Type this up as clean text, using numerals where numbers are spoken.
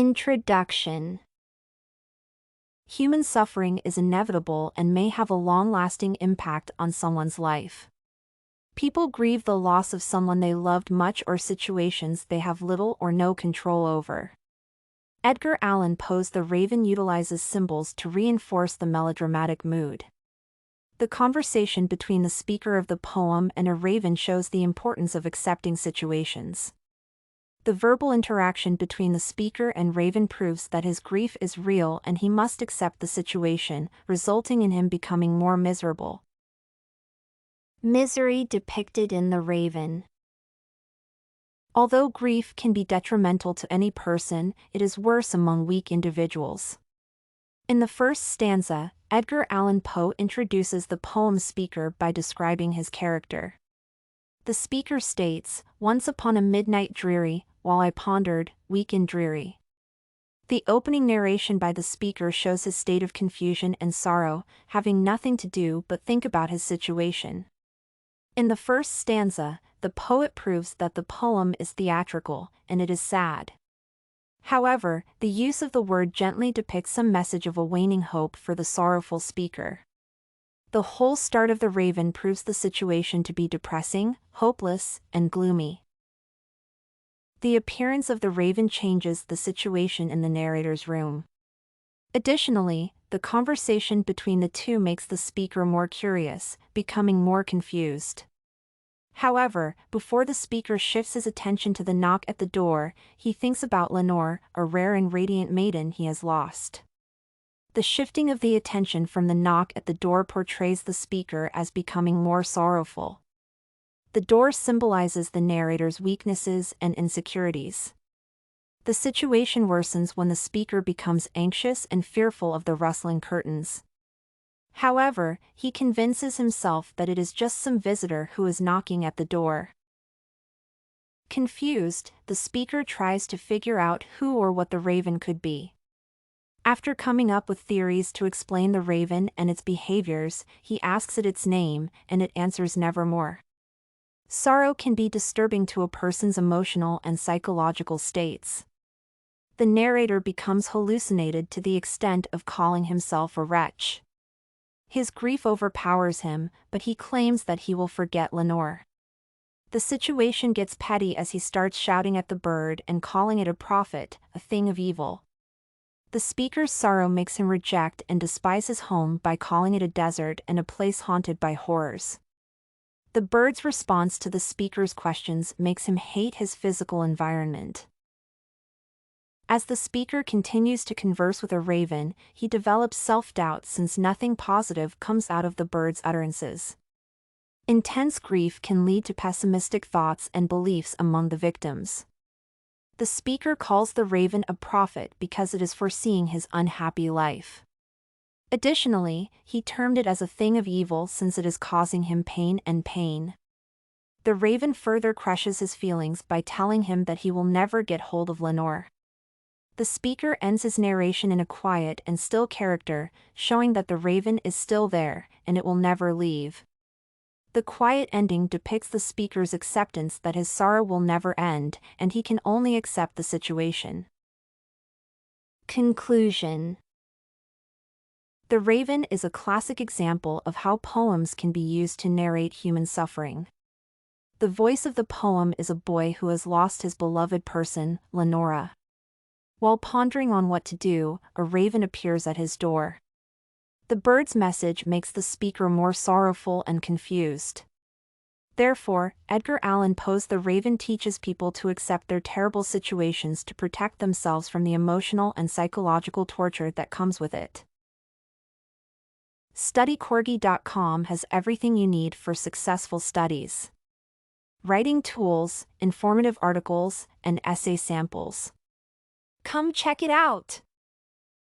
Introduction. Human suffering is inevitable and may have a long-lasting impact on someone's life. People grieve the loss of someone they loved much or situations they have little or no control over. Edgar Allan Poe's The Raven utilizes symbols to reinforce the melodramatic mood. The conversation between the speaker of the poem and a raven shows the importance of accepting situations. The verbal interaction between the speaker and raven proves that his grief is real and he must accept the situation, resulting in him becoming more miserable. Misery depicted in the raven. Although grief can be detrimental to any person, it is worse among weak individuals. In the first stanza, Edgar Allan Poe introduces the poem's speaker by describing his character. The speaker states, "Once upon a midnight dreary, while I pondered, weak and dreary." The opening narration by the speaker shows his state of confusion and sorrow, having nothing to do but think about his situation. In the first stanza, the poet proves that the poem is theatrical, and it is sad. However, the use of the word gently depicts some message of a waning hope for the sorrowful speaker. The whole start of the raven proves the situation to be depressing, hopeless, and gloomy. The appearance of the raven changes the situation in the narrator's room. Additionally, the conversation between the two makes the speaker more curious, becoming more confused. However, before the speaker shifts his attention to the knock at the door, he thinks about Lenore, a rare and radiant maiden he has lost. The shifting of the attention from the knock at the door portrays the speaker as becoming more sorrowful. The door symbolizes the narrator's weaknesses and insecurities. The situation worsens when the speaker becomes anxious and fearful of the rustling curtains. However, he convinces himself that it is just some visitor who is knocking at the door. Confused, the speaker tries to figure out who or what the raven could be. After coming up with theories to explain the raven and its behaviors, he asks it its name, and it answers nevermore. Sorrow can be disturbing to a person's emotional and psychological states. The narrator becomes hallucinated to the extent of calling himself a wretch. His grief overpowers him, but he claims that he will forget Lenore. The situation gets petty as he starts shouting at the bird and calling it a prophet, a thing of evil. The speaker's sorrow makes him reject and despise his home by calling it a desert and a place haunted by horrors. The bird's response to the speaker's questions makes him hate his physical environment. As the speaker continues to converse with a raven, he develops self-doubt since nothing positive comes out of the bird's utterances. Intense grief can lead to pessimistic thoughts and beliefs among the victims. The speaker calls the raven a prophet because it is foreseeing his unhappy life. Additionally, he termed it as a thing of evil since it is causing him pain and pain. The raven further crushes his feelings by telling him that he will never get hold of Lenore. The speaker ends his narration in a quiet and still character, showing that the raven is still there, and it will never leave. The quiet ending depicts the speaker's acceptance that his sorrow will never end, and he can only accept the situation. Conclusion. The Raven is a classic example of how poems can be used to narrate human suffering. The voice of the poem is a boy who has lost his beloved person, Lenora. While pondering on what to do, a raven appears at his door. The bird's message makes the speaker more sorrowful and confused. Therefore, Edgar Allan Poe's The Raven teaches people to accept their terrible situations to protect themselves from the emotional and psychological torture that comes with it. StudyCorgi.com has everything you need for successful studies. Writing tools, informative articles, and essay samples. Come check it out!